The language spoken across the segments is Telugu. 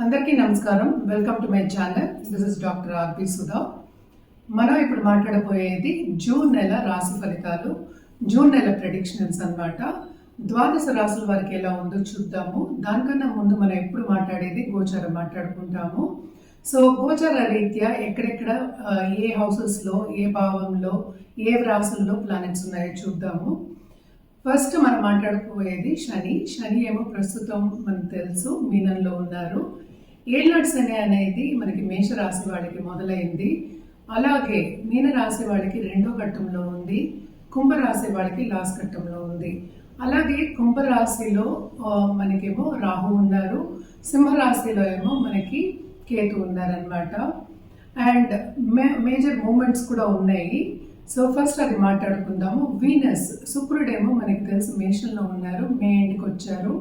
అందరికీ నమస్కారం. Welcome to my channel. This is doctor RP Sudha. మనం ఇప్పుడు మాట్లాడబోయేది జూన్ నెల రాశి ఫలితాలు, జూన్ నెల ప్రెడిక్షన్స్ అన్నమాట. ద్వాదశ రాశుల వారికి ఎలా ఉందో చూద్దాము. దానికన్నా ముందు మనం ఎప్పుడు మాట్లాడేది గోచారం మాట్లాడుకుంటాము. సో గోచార రీత్యా ఎక్కడెక్కడ ఏ హౌసెస్లో, ఏ భావంలో, ఏ రాశుల్లో ప్లానెట్స్ ఉన్నాయో చూద్దాము. ఫస్ట్ మనం మాట్లాడుకోబోయేది శని ఏమో ప్రస్తుతం మనకు తెలుసు మీనంలో ఉన్నారు. ఏళ్ళనాటి శని అనేది మనకి మేషరాశి వాళ్ళకి మొదలైంది. అలాగే మీనరాశి వాళ్ళకి రెండో ఘట్టంలో ఉంది, కుంభరాశి వాళ్ళకి లాస్ట్ ఘట్టంలో ఉంది. అలాగే కుంభరాశిలో మనకేమో రాహు ఉన్నారు, సింహరాశిలో ఏమో మనకి కేతు ఉన్నారనమాట. అండ్ మేజర్ మూమెంట్స్ కూడా ఉన్నాయి. సో ఫస్ట్ అది మాట్లాడుకుందాము. వీనస్, శుక్రుడేమో మనకి తెలుసు మేషంలో ఉన్నారు, మే ఎండ్కి వచ్చారు.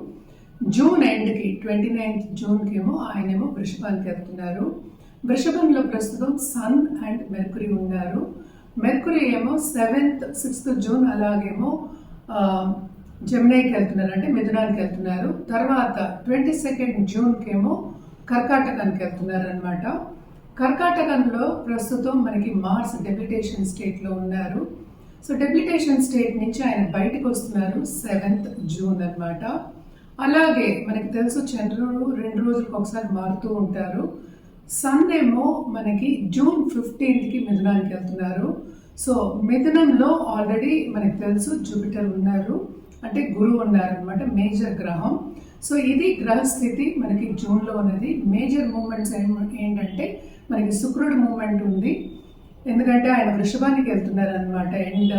జూన్ ఎండ్కి 29th జూన్కి ఏమో ఆయనేమో వృషభానికి వెళ్తున్నారు. వృషభంలో ప్రస్తుతం సన్ అండ్ మెర్కురీ ఉన్నారు. మెర్కురీ ఏమో 7th 6th జూన్ అలాగేమో జెమినైకి వెళ్తున్నారు, అంటే మిథునానికి వెళ్తున్నారు. తర్వాత 22nd జూన్కి ఏమో కర్కాటకానికి వెళ్తున్నారు అనమాట. కర్కాటకంలో ప్రస్తుతం మనకి మార్స్ డెప్యుటేషన్ స్టేట్లో ఉన్నారు. సో డెప్యుటేషన్ స్టేట్ నుంచి ఆయన బయటకు వస్తున్నారు 7th జూన్ అనమాట. అలాగే మనకి తెలుసు చంద్రుడు 2 రోజులకు ఒకసారి మారుతూ ఉంటారు. సన్ ఏమో మనకి జూన్ 15కి మిథునానికి వెళ్తున్నారు. సో మిథునంలో ఆల్రెడీ మనకి తెలుసు జూపిటర్ ఉన్నారు, అంటే గురువు ఉన్నారనమాట, మేజర్ గ్రహం. సో ఇది గ్రహస్థితి మనకి జూన్లో ఉన్నది. మేజర్ మూమెంట్స్ ఏంటంటే మనకి శుక్రుడు మూమెంట్ ఉంది, ఎందుకంటే ఆయన వృషభానికి వెళ్తున్నారు అనమాట ఎండ్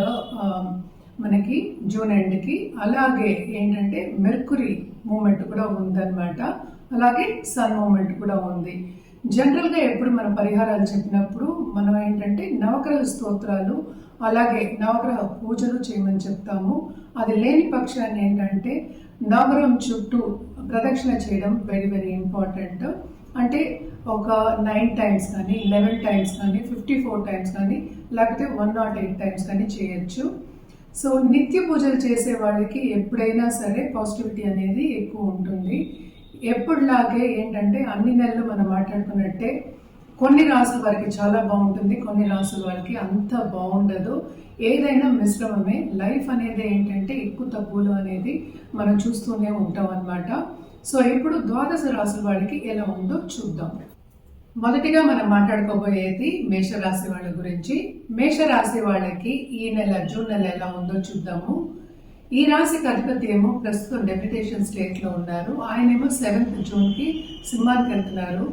మనకి జూన్ ఎండ్కి. అలాగే ఏంటంటే మెర్కురీ మూమెంట్ కూడా ఉందన్నమాట, అలాగే సన్ మూమెంట్ కూడా ఉంది. జనరల్గా ఎప్పుడు మనం పరిహారాలు చెప్పినప్పుడు మనం ఏంటంటే నవగ్రహ స్తోత్రాలు అలాగే నవగ్రహ పూజలు చేయమని చెప్తాము. అది లేని పక్షాన్ని ఏంటంటే నవగ్రహం చుట్టూ ప్రదక్షిణ చేయడం వెరీ వెరీ ఇంపార్టెంట్. అంటే ఒక 9 times కానీ 11 times కానీ 54 times కానీ లేకపోతే 108 times కానీ చేయొచ్చు. సో నిత్య పూజలు చేసే వాళ్ళకి ఎప్పుడైనా సరే పాజిటివిటీ అనేది ఎక్కువ ఉంటుంది. ఎప్పుడులాగే ఏంటంటే అన్ని నెలలు మనం మాట్లాడుకున్నట్టే కొన్ని రాసుల వారికి చాలా బాగుంటుంది, కొన్ని రాసుల వారికి అంత బాగుండదు. ఏదైనా మిశ్రమమే. లైఫ్ అనేది ఏంటంటే ఎక్కువ తక్కువలు అనేది మనం చూస్తూనే ఉంటాం అన్నమాట. సో ఇప్పుడు ద్వాదశ రాసుల వారికి ఎలా ఉందో చూద్దాం. మొదటిగా మనం మాట్లాడుకోబోయేది మేషరాశి వాళ్ళ గురించి. మేషరాశి వాళ్ళకి ఈ నెల జూన్ నెల ఎలా ఉందో చూద్దాము. ఈ రాశికి అధిపతి ఏమో ప్రస్తుతం డెప్యుటేషన్ స్టేట్లో ఉన్నారు. ఆయనేమో 7th జూన్కి సింహానికి వెళ్తున్నారు.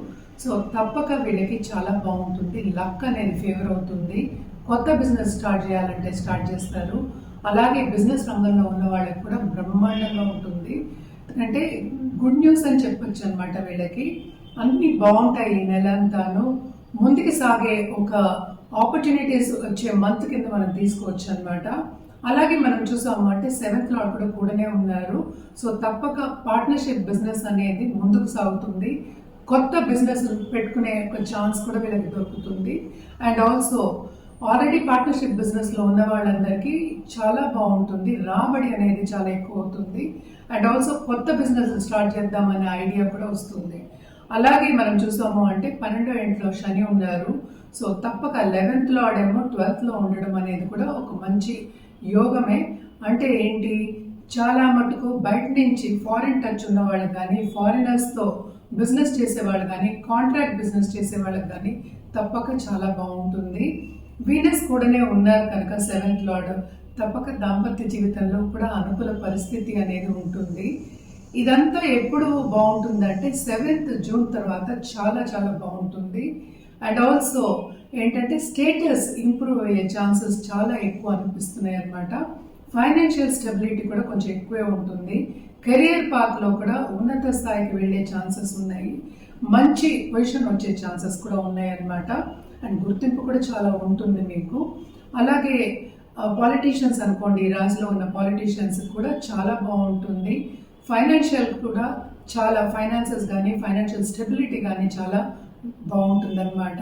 సో తప్పక వీళ్ళకి చాలా బాగుంటుంది, లక్ అనేది ఫేవర్ అవుతుంది. కొత్త బిజినెస్ స్టార్ట్ చేయాలంటే స్టార్ట్ చేస్తారు. అలాగే బిజినెస్ రంగంలో ఉన్న వాళ్ళకి కూడా బ్రహ్మాండంగా ఉంటుంది. అంటే గుడ్ న్యూస్ అని చెప్పొచ్చు అనమాట. వీళ్ళకి అన్ని బాగుంటాయి ఈ నెల అంతాను. ముందుకు సాగే ఒక ఆపర్చునిటీస్ వచ్చే మంత్ కింద మనం తీసుకోవచ్చు అనమాట. అలాగే మనం చూసాము అంటే 7th లార్డ్ కూడా కూడానే ఉన్నారు. సో తప్పక పార్ట్నర్షిప్ బిజినెస్ అనేది ముందుకు సాగుతుంది. కొత్త బిజినెస్ పెట్టుకునే ఒక ఛాన్స్ కూడా వీళ్ళకి దొరుకుతుంది. అండ్ ఆల్సో ఆల్రెడీ పార్ట్నర్షిప్ బిజినెస్లో ఉన్న వాళ్ళందరికీ చాలా బాగుంటుంది, రాబడి అనేది చాలా ఎక్కువ అవుతుంది. అండ్ ఆల్సో కొత్త బిజినెస్ స్టార్ట్ చేద్దామనే ఐడియా కూడా వస్తుంది. అలాగే మనం చూసాము అంటే 12వ ఇంట్లో శని ఉన్నారు. సో తప్పక 11th లార్డ్ ఏమో 12th లో ఉండడం అనేది కూడా ఒక మంచి యోగమే. అంటే ఏంటి, చాలా మటుకు బయట నుంచి ఫారిన్ టచ్ ఉన్న వాళ్ళకి కానీ, ఫారినర్స్తో బిజినెస్ చేసేవాళ్ళు కానీ, కాంట్రాక్ట్ బిజినెస్ చేసే వాళ్ళకి కానీ తప్పక చాలా బాగుంటుంది. వీనస్ కూడానే ఉన్నారు కనుక 7th లార్డ్ తప్పక దాంపత్య జీవితంలో కూడా అనుకూల పరిస్థితి అనేది ఉంటుంది. ఇదంతా ఎప్పుడు బాగుంటుందంటే 7th జూన్ తర్వాత చాలా చాలా బాగుంటుంది. అండ్ ఆల్సో ఏంటంటే స్టేటస్ ఇంప్రూవ్ అయ్యే ఛాన్సెస్ చాలా ఎక్కువ అనిపిస్తున్నాయి అనమాట. ఫైనాన్షియల్ స్టెబిలిటీ కూడా కొంచెం ఎక్కువే ఉంటుంది. కెరియర్ పాత్లో కూడా ఉన్నత స్థాయికి వెళ్ళే ఛాన్సెస్ ఉన్నాయి. మంచి పొజిషన్ వచ్చే ఛాన్సెస్ కూడా ఉన్నాయి అన్నమాట. అండ్ గుర్తింపు కూడా చాలా ఉంటుంది మీకు. అలాగే పాలిటీషియన్స్ అనుకోండి, ఈ రాశిలో ఉన్న పాలిటీషియన్స్ కూడా చాలా బాగుంటుంది. ఫైనాన్షియల్ కూడా చాలా, ఫైనాన్సెస్ కానీ ఫైనాన్షియల్ స్టెబిలిటీ కానీ చాలా బాగుంటుంది అనమాట.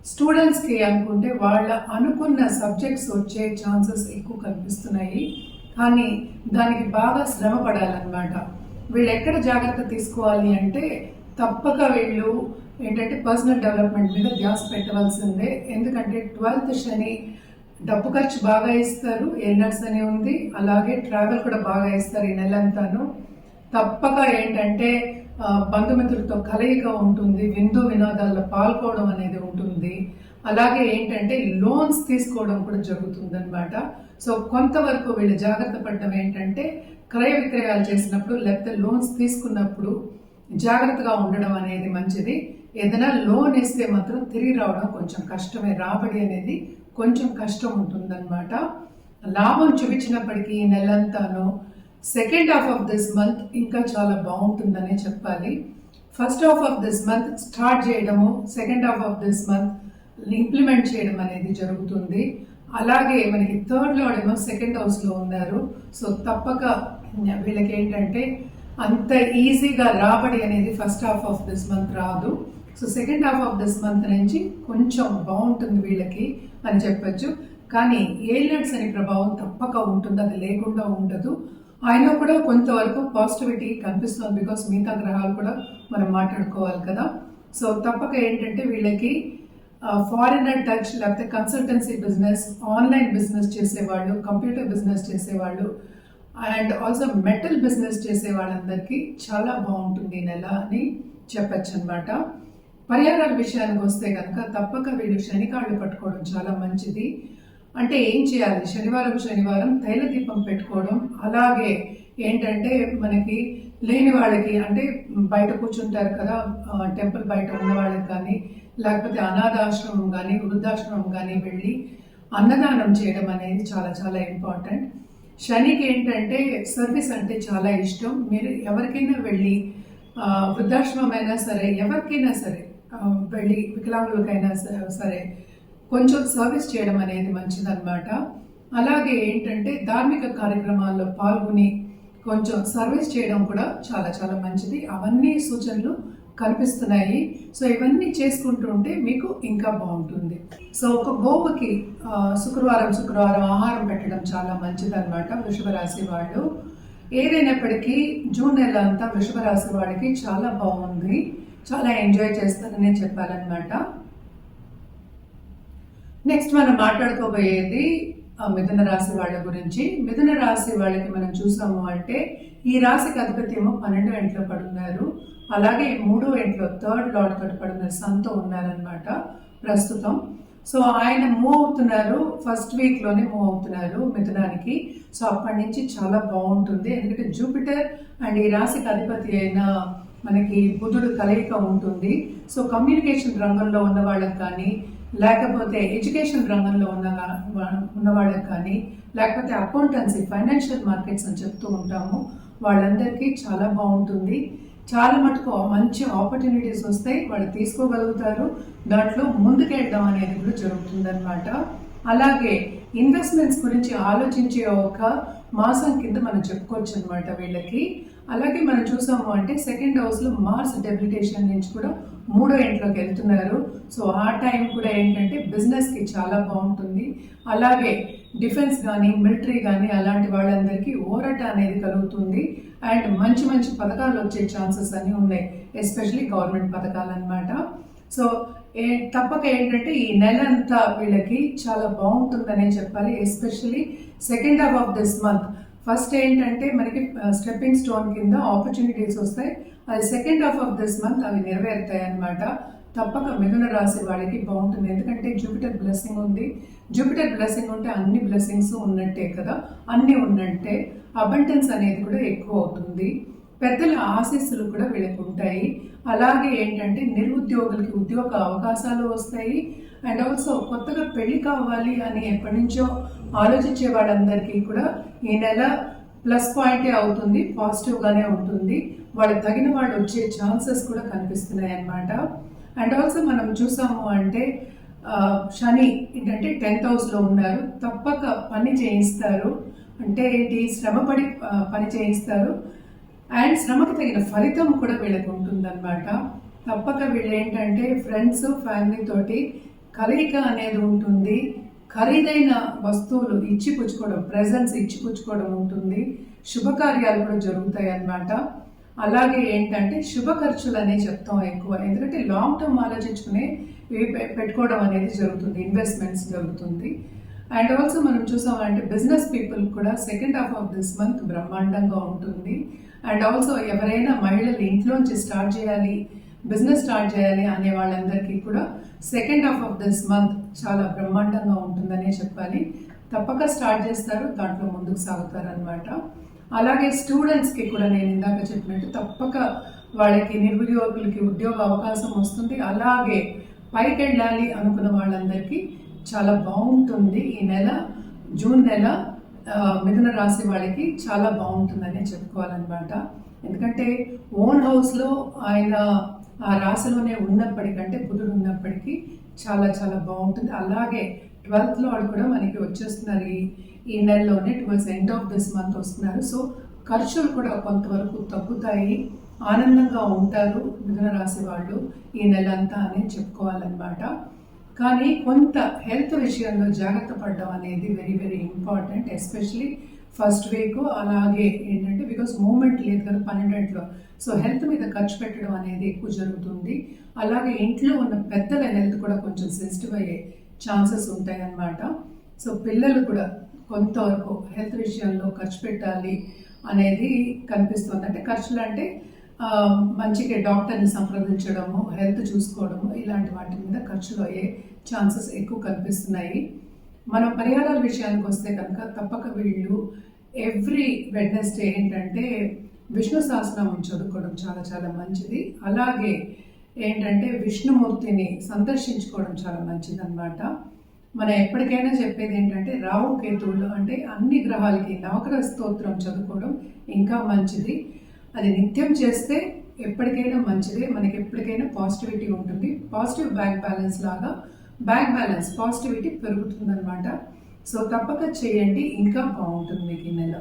స్టూడెంట్స్కి అనుకుంటే వాళ్ళ అనుకున్న సబ్జెక్ట్స్ వచ్చే ఛాన్సెస్ ఎక్కువ కనిపిస్తున్నాయి, కానీ దానికి బాగా శ్రమ పడాలన్నమాట. వీళ్ళు ఎక్కడ జాగ్రత్త తీసుకోవాలి అంటే తప్పక వీళ్ళు ఏంటంటే పర్సనల్ డెవలప్మెంట్ మీద ధ్యాస పెట్టవలసిందే. ఎందుకంటే 12th శని డబ్బు ఖర్చు బాగా ఇస్తారు, ఎల్నర్స్ అని ఉంది, అలాగే ట్రావెల్ కూడా బాగా ఇస్తారు ఈ నెలంతాను. తప్పక ఏంటంటే బంధుమిత్రులతో కలయిక ఉంటుంది, విందు వినోదాల్లో పాల్గొనడం అనేది ఉంటుంది. అలాగే ఏంటంటే లోన్స్ తీసుకోవడం కూడా జరుగుతుంది అనమాట. సో కొంతవరకు వీళ్ళు జాగ్రత్త పడడం ఏంటంటే క్రయ విక్రయాలు చేసినప్పుడు లేకపోతే లోన్స్ తీసుకున్నప్పుడు జాగ్రత్తగా ఉండడం అనేది మంచిది. ఏదైనా లోన్ ఇస్తే మాత్రం తిరిగి రావడం కొంచెం కష్టమే, రాబడి అనేది కొంచెం కష్టం ఉంటుందన్నమాట. లాభం చూపించినప్పటికీ ఈ నెలంతాను second half of this month ఇంకా చాలా బాగుంటుందనే చెప్పాలి. First half of this month start చేయడము, second half of this month implement చేయడం అనేది జరుగుతుంది. అలాగే మనకి థర్డ్ లార్డ్ ఏమో సెకండ్ హౌస్లో ఉన్నారు. సో తప్పక వీళ్ళకి ఏంటంటే అంత ఈజీగా రాబడి అనేది first half of this month రాదు. So second half of this month నుంచి కొంచెం బాగుంటుంది వీళ్ళకి అని చెప్పచ్చు. కానీ ఏలినట్స్ అనే ప్రభావం తప్పక ఉంటుంది, అది లేకుండా ఉండదు. ఆయన కూడా కొంతవరకు పాజిటివిటీ కనిపిస్తుంది, బికాస్ మిగతా గ్రహాలు కూడా మనం మాట్లాడుకోవాలి కదా. సో తప్పక ఏంటంటే వీళ్ళకి ఫారినర్ టచ్ లేకపోతే కన్సల్టెన్సీ బిజినెస్, ఆన్లైన్ బిజినెస్ చేసేవాళ్ళు, కంప్యూటర్ బిజినెస్ చేసేవాళ్ళు అండ్ ఆల్సో మెటల్ బిజినెస్ చేసే వాళ్ళందరికీ చాలా బాగుంటుంది ఈ నెల అని చెప్పచ్చు అనమాట. పరిహారాల విషయానికి వస్తే కనుక తప్పక వీళ్ళు శనికాళ్ళు పట్టుకోవడం చాలా మంచిది. అంటే ఏం చేయాలి, శనివారం తైల దీపం పెట్టుకోవడం, అలాగే ఏంటంటే మనకి లేని వాళ్ళకి అంటే బయట కూర్చుంటారు కదా, టెంపుల్ బయట ఉన్న వాళ్ళకి కానీ లేకపోతే అనాథాశ్రమం కానీ వృద్ధాశ్రమం కానీ వెళ్ళి అన్నదానం చేయడం అనేది చాలా చాలా ఇంపార్టెంట్. శనికి ఏంటంటే సర్వీస్ అంటే చాలా ఇష్టం. మీరు ఎవరికైనా వెళ్ళి వృద్ధాశ్రమం అయినా సరే ఎవరికైనా సరే వెళ్ళి వికలాంగులకైనా సరే కొంచెం సర్వీస్ చేయడం అనేది మంచిదన్నమాట. అలాగే ఏంటంటే ధార్మిక కార్యక్రమాల్లో పాల్గొని కొంచెం సర్వీస్ చేయడం కూడా చాలా చాలా మంచిది. అవన్నీ సూచనలు కనిపిస్తున్నాయి. సో ఇవన్నీ చేసుకుంటూ ఉంటే మీకు ఇంకా బాగుంటుంది. సో ఒక గోవుకి శుక్రవారం ఆహారం పెట్టడం చాలా మంచిది అనమాట వృషభ రాశి వాళ్ళు. ఏదైనప్పటికీ జూన్ నెల అంతా వృషభ రాశి వాళ్ళకి చాలా బాగుంది, చాలా ఎంజాయ్ చేస్తారని చెప్పాలన్నమాట. నెక్స్ట్ మనం మాట్లాడుకోబోయేది మిథున రాశి వాళ్ళ గురించి. మిథున రాశి వాళ్ళకి మనం చూసాము అంటే ఈ రాశికి అధిపతి ఏమో 12వ ఇంట్లో పడున్నారు, అలాగే 3వ ఇంట్లో థర్డ్ లార్డ్ తోటి పడున్నారు, సన్తో ఉన్నారనమాట ప్రస్తుతం. సో ఆయన మూవ్ అవుతున్నారు, ఫస్ట్ వీక్లోనే మూవ్ అవుతున్నారు మిథునానికి. సో అప్పటి నుంచి చాలా బాగుంటుంది, ఎందుకంటే జూపిటర్ అండ్ ఈ రాశికి అధిపతి అయిన మనకి బుధుడు కలయిక ఉంటుంది. సో కమ్యూనికేషన్ రంగంలో ఉన్న వాళ్ళకి కానీ లేకపోతే ఎడ్యుకేషన్ రంగంలో ఉన్న వాళ్ళకి కానీ లేకపోతే అకౌంటెన్సీ, ఫైనాన్షియల్ మార్కెట్స్ అని చెప్తూ ఉంటాము, వాళ్ళందరికీ చాలా బాగుంటుంది. చాలా మటుకు మంచి ఆపర్చునిటీస్ వస్తాయి, వాళ్ళు తీసుకోగలుగుతారు, దాంట్లో ముందుకెళ్ళడం అనేది కూడా జరుగుతుందన్నమాట. అలాగే ఇన్వెస్ట్మెంట్స్ గురించి ఆలోచించే ఒక మాసం కింద మనం చెప్పుకోవచ్చు అనమాట వీళ్ళకి. అలాగే మనం చూసాము అంటే సెకండ్ హౌస్లో మార్స్ డెబిలిటేషన్ నుంచి కూడా 3వ ఇంట్లోకి వెళ్తున్నారు. సో ఆ టైం కూడా ఏంటంటే బిజినెస్కి చాలా బాగుంటుంది. అలాగే డిఫెన్స్ కానీ మిలిటరీ కానీ అలాంటి వాళ్ళందరికీ ఓరట అనేది కలుగుతుంది అండ్ మంచి మంచి పథకాలు వచ్చే ఛాన్సెస్ అన్నీ ఉన్నాయి, ఎస్పెషలీ గవర్నమెంట్ పథకాలు అనమాట. సో తప్పక ఏంటంటే ఈ నెల అంతా వీళ్ళకి చాలా బాగుంటుందనే చెప్పాలి, especially second half of this month. First ఏంటంటే మనకి స్టెప్పింగ్ స్టోన్ కింద ఆపర్చునిటీస్ వస్తాయి, అది second half of this month అవి నెరవేరుతాయి అనమాట. తప్పక మిథున రాశి వాళ్ళకి బాగుంటుంది, ఎందుకంటే జూపిటర్ బ్లెస్సింగ్ ఉంది. జూపిటర్ బ్లెస్సింగ్ ఉంటే అన్ని బ్లెస్సింగ్స్ ఉన్నట్టే కదా, అన్నీ ఉన్నట్టే అబండెన్స్ అనేది కూడా ఎక్కువ అవుతుంది. పెద్దల ఆశీస్సులు కూడా వీళ్ళకి ఉంటాయి. అలాగే ఏంటంటే నిరుద్యోగులకి ఉద్యోగ అవకాశాలు వస్తాయి అండ్ ఆల్సో కొత్తగా పెళ్లి కావాలి అని ఎప్పటి నుంచో ఆలోచించే వాళ్ళందరికీ కూడా ఈ నెల ప్లస్ పాయింటే అవుతుంది, పాజిటివ్గానే ఉంటుంది. వాళ్ళకి తగిన వాళ్ళు వచ్చే ఛాన్సెస్ కూడా కనిపిస్తున్నాయి అన్నమాట. అండ్ ఆల్సో మనం చూసాము అంటే శని ఏంటంటే 10th హౌస్లో ఉన్నారు, తప్పక పని చేయిస్తారు. అంటే ఏంటి, శ్రమపడి పని చేయిస్తారు అండ్ శ్రమకు తగిన ఫలితం కూడా వీళ్ళకి ఉంటుందన్నమాట. తప్పక వీళ్ళు ఏంటంటే ఫ్రెండ్స్, ఫ్యామిలీ తోటి కలయిక అనేది ఉంటుంది. ఖరీదైన వస్తువులు ఇచ్చిపుచ్చుకోవడం, ప్రెజెంట్స్ ఇచ్చిపుచ్చుకోవడం ఉంటుంది. శుభకార్యాలు కూడా జరుగుతాయి అన్నమాట. అలాగే ఏంటంటే శుభ ఖర్చులు అనే చెప్తాం ఎక్కువ, ఎందుకంటే లాంగ్ టర్మ్ ఆలోచించుకునే పెట్టుకోవడం అనేది జరుగుతుంది, ఇన్వెస్ట్మెంట్స్ జరుగుతుంది. అండ్ ఆల్సో మనం చూసామంటే బిజినెస్ పీపుల్ కూడా second half of this month బ్రహ్మాండంగా ఉంటుంది. అండ్ ఆల్సో ఎవరైనా మహిళలు ఇంట్లోంచి స్టార్ట్ చేయాలి, బిజినెస్ స్టార్ట్ చేయాలి అనే వాళ్ళందరికీ కూడా second half of this month చాలా బ్రహ్మాండంగా ఉంటుందనే చెప్పాలి. తప్పక స్టార్ట్ చేస్తారు, దాంట్లో ముందుకు సాగుతారు అనమాట. అలాగే స్టూడెంట్స్కి కూడా నేను ఇందాక చెప్పినట్టు తప్పక వాళ్ళకి నిరుద్యోగులకి ఉద్యోగ అవకాశం వస్తుంది. అలాగే పైకి వెళ్ళాలి అనుకున్న వాళ్ళందరికీ చాలా బాగుంటుంది. ఈ నెల జూన్ నెల మిథున రాశి వాళ్ళకి చాలా బాగుంటుందని చెప్పుకోవాలన్నమాట. ఎందుకంటే ఓన్ హౌస్లో ఆయన ఆ రాశిలోనే ఉన్నప్పటికంటే బుధుడు ఉన్నప్పటికీ చాలా చాలా బాగుంటుంది. అలాగే 12th Lord కూడా మనకి వచ్చేస్తున్నారు ఈ నెలలోనే, towards end of this month వస్తున్నారు. సో ఖర్చులు కూడా కొంతవరకు తగ్గుతాయి, ఆనందంగా ఉంటారు మిథున రాశి వాళ్ళు ఈ నెల అంతా అని చెప్పుకోవాలన్నమాట. కానీ కొంత హెల్త్ విషయంలో జాగ్రత్త పడడం అనేది very very important, especially first week. అలాగే ఏంటంటే బికాస్ మూమెంట్ లేదు కదా 12లో, సో హెల్త్ మీద ఖర్చు పెట్టడం అనేది ఎక్కువ జరుగుతుంది. అలాగే ఇంట్లో ఉన్న పెద్దల హెల్త్ కూడా కొంచెం సెన్సిటివ్ అయ్యే ఛాన్సెస్ ఉంటాయి అన్నమాట. సో పిల్లలు కూడా కొంతవరకు హెల్త్ విషయంలో ఖర్చు పెట్టాలి అనేది కనిపిస్తుంది. అంటే ఖర్చులు అంటే మంచిగా డాక్టర్ని సంప్రదించడము, హెల్త్ చూసుకోవడము, ఇలాంటి వాటి మీద ఖర్చులు అయ్యే ఛాన్సెస్ ఎక్కువ కనిపిస్తున్నాయి. మనం పరిహారాల విషయానికి వస్తే కనుక తప్పక వీళ్ళు ఎవ్రీ వెడ్నెస్డే ఏంటంటే విష్ణు సహస్రనామం చదువుకోవడం చాలా చాలా మంచిది. అలాగే ఏంటంటే విష్ణుమూర్తిని సందర్శించుకోవడం చాలా మంచిది అన్నమాట. మనం ఎప్పటికైనా చెప్పేది ఏంటంటే రాహు కేతువులు అంటే అన్ని గ్రహాలకి నవగ్రహ స్తోత్రం చదువుకోవడం ఇంకా మంచిది. అది నిత్యం చేస్తే ఎప్పటికైనా మంచిదే, మనకి ఎప్పటికైనా పాజిటివిటీ ఉంటుంది. పాజిటివ్ బ్యాంక్ బ్యాలెన్స్ లాగా బ్యాంక్ బ్యాలెన్స్ పాజిటివిటీ పెరుగుతుంది అనమాట. సో తప్పక చేయండి, ఇంకా బాగుంటుంది మీకు ఈ నెల.